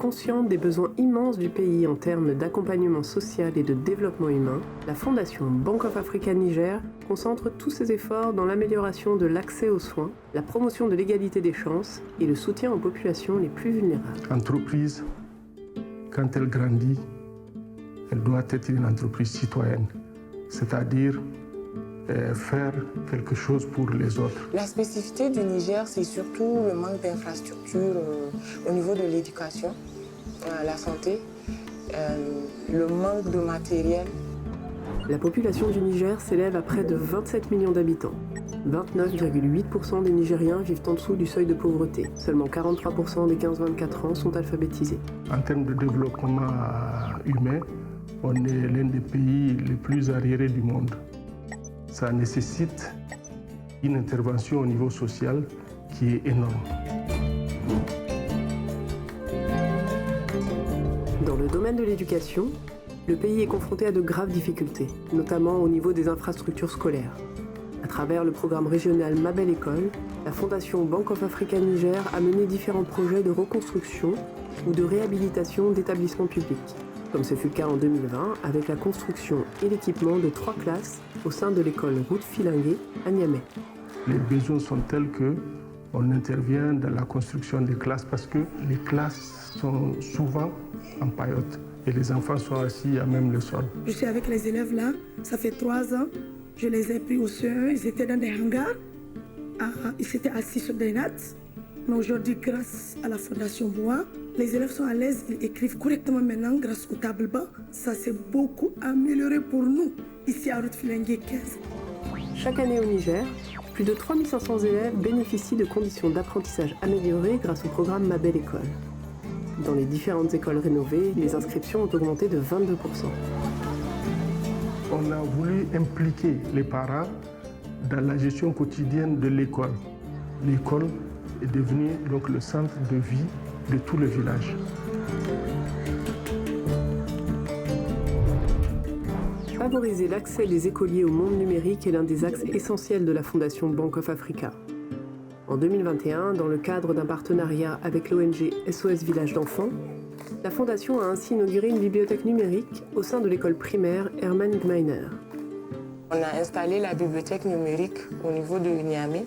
Consciente des besoins immenses du pays en termes d'accompagnement social et de développement humain, la Fondation Bank of Africa Niger concentre tous ses efforts dans l'amélioration de l'accès aux soins, la promotion de l'égalité des chances et le soutien aux populations les plus vulnérables. L'entreprise, quand elle grandit, elle doit être une entreprise citoyenne, c'est-à-dire faire quelque chose pour les autres. La spécificité du Niger, c'est surtout le manque d'infrastructures au niveau de l'éducation, la santé, le manque de matériel. La population du Niger s'élève à près de 27 millions d'habitants. 29,8% des Nigériens vivent en dessous du seuil de pauvreté. Seulement 43% des 15-24 ans sont alphabétisés. En termes de développement humain, on est l'un des pays les plus arriérés du monde. Ça nécessite une intervention au niveau social qui est énorme. Dans le domaine de l'éducation, le pays est confronté à de graves difficultés, notamment au niveau des infrastructures scolaires. À travers le programme régional Ma Belle École, la Fondation Bank of Africa Niger a mené différents projets de reconstruction ou de réhabilitation d'établissements publics, comme ce fut le cas en 2020 avec la construction et l'équipement de 3 classes au sein de l'école Route Filingué à Niamey. Les besoins sont tels qu'on intervient dans la construction des classes parce que les classes sont souvent en paillotte et les enfants sont assis à même le sol. Je suis avec les élèves là, ça fait 3 ans. Je les ai pris au CE, ils étaient dans des hangars, ils s'étaient assis sur des nattes. Mais aujourd'hui, grâce à la Fondation Bois, les élèves sont à l'aise, ils écrivent correctement maintenant grâce au tableau-banc. Ça s'est beaucoup amélioré pour nous, ici à Route Filingué 15. Chaque année au Niger, plus de 3500 élèves bénéficient de conditions d'apprentissage améliorées grâce au programme Ma Belle École. Dans les différentes écoles rénovées, les inscriptions ont augmenté de 22%. On a voulu impliquer les parents dans la gestion quotidienne de l'école. L'école est devenue donc le centre de vie de tout le village. Favoriser l'accès des écoliers au monde numérique est l'un des axes essentiels de la Fondation Bank of Africa. En 2021, dans le cadre d'un partenariat avec l'ONG SOS Village d'enfants, la Fondation a ainsi inauguré une bibliothèque numérique au sein de l'école primaire Hermann Gmeiner. On a installé la bibliothèque numérique au niveau de Niamey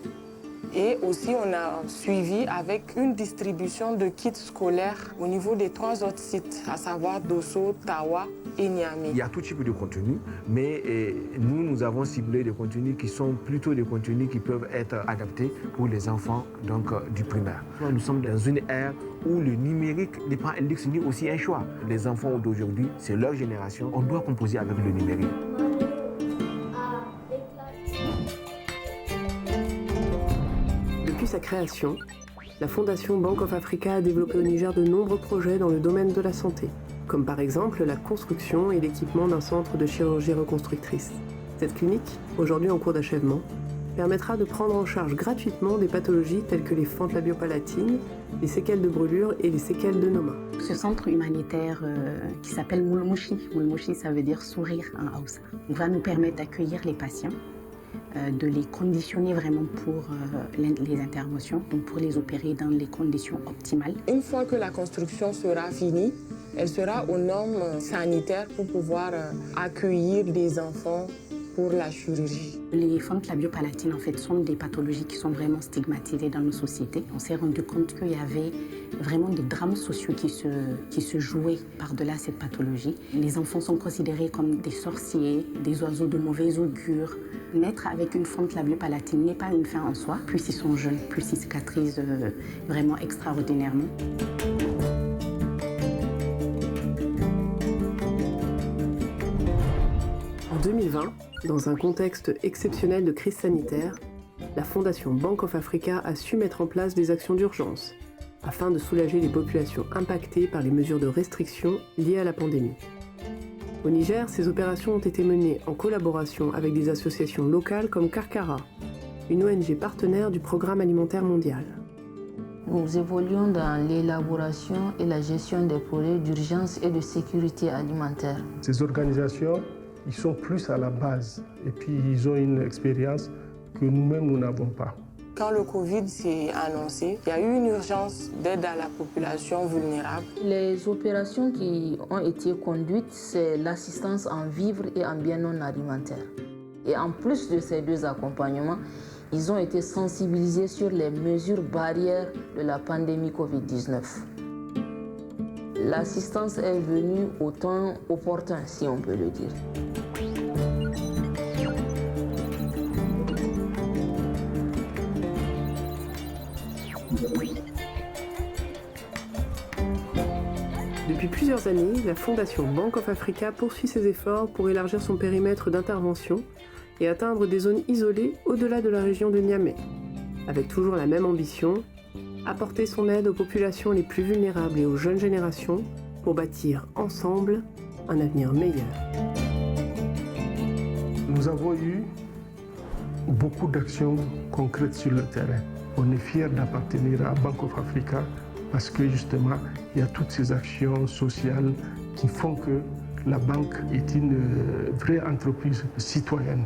et aussi on a suivi avec une distribution de kits scolaires au niveau des 3 autres sites, à savoir Dosso, Tawa et Niamey. Il y a tout type de contenu, mais nous avons ciblé des contenus qui sont plutôt des contenus qui peuvent être adaptés pour les enfants donc, du primaire. Nous sommes dans une ère où le numérique n'est pas un luxe ni aussi un choix. Les enfants d'aujourd'hui, c'est leur génération, on doit composer avec le numérique. Depuis sa création, la Fondation Bank of Africa a développé au Niger de nombreux projets dans le domaine de la santé, comme par exemple la construction et l'équipement d'un centre de chirurgie reconstructrice. Cette clinique, aujourd'hui en cours d'achèvement, permettra de prendre en charge gratuitement des pathologies telles que les fentes labiopalatines, les séquelles de brûlure et les séquelles de Noma. Ce centre humanitaire qui s'appelle Moulmouchi, Moulmouchi ça veut dire sourire en Hausa, va nous permettre d'accueillir les patients, de les conditionner vraiment pour les interventions, donc pour les opérer dans les conditions optimales. Une fois que la construction sera finie, elle sera aux normes sanitaires pour pouvoir accueillir des enfants pour la chirurgie. Les fentes labiopalatines en fait sont des pathologies qui sont vraiment stigmatisées dans nos sociétés. On s'est rendu compte qu'il y avait vraiment des drames sociaux qui se jouaient par-delà cette pathologie. Les enfants sont considérés comme des sorciers, des oiseaux de mauvais augure. Naître avec une fente labiopalatine n'est pas une fin en soi. Plus ils sont jeunes, plus ils cicatrisent vraiment extraordinairement. En 2020, dans un contexte exceptionnel de crise sanitaire, la Fondation Bank of Africa a su mettre en place des actions d'urgence afin de soulager les populations impactées par les mesures de restriction liées à la pandémie. Au Niger, ces opérations ont été menées en collaboration avec des associations locales comme Karkara, une ONG partenaire du Programme alimentaire mondial. Nous évoluons dans l'élaboration et la gestion des projets d'urgence et de sécurité alimentaire. Ces organisations, ils sont plus à la base et puis ils ont une expérience que nous-mêmes, nous n'avons pas. Quand le Covid s'est annoncé, il y a eu une urgence d'aide à la population vulnérable. Les opérations qui ont été conduites, c'est l'assistance en vivres et en biens non alimentaires. Et en plus de ces deux accompagnements, ils ont été sensibilisés sur les mesures barrières de la pandémie Covid-19. L'assistance est venue au temps opportun, si on peut le dire. Depuis plusieurs années, la Fondation Bank of Africa poursuit ses efforts pour élargir son périmètre d'intervention et atteindre des zones isolées au-delà de la région de Niamey, avec toujours la même ambition, apporter son aide aux populations les plus vulnérables et aux jeunes générations pour bâtir ensemble un avenir meilleur. Nous avons eu beaucoup d'actions concrètes sur le terrain. On est fiers d'appartenir à Bank of Africa parce que justement, il y a toutes ces actions sociales qui font que la banque est une vraie entreprise citoyenne.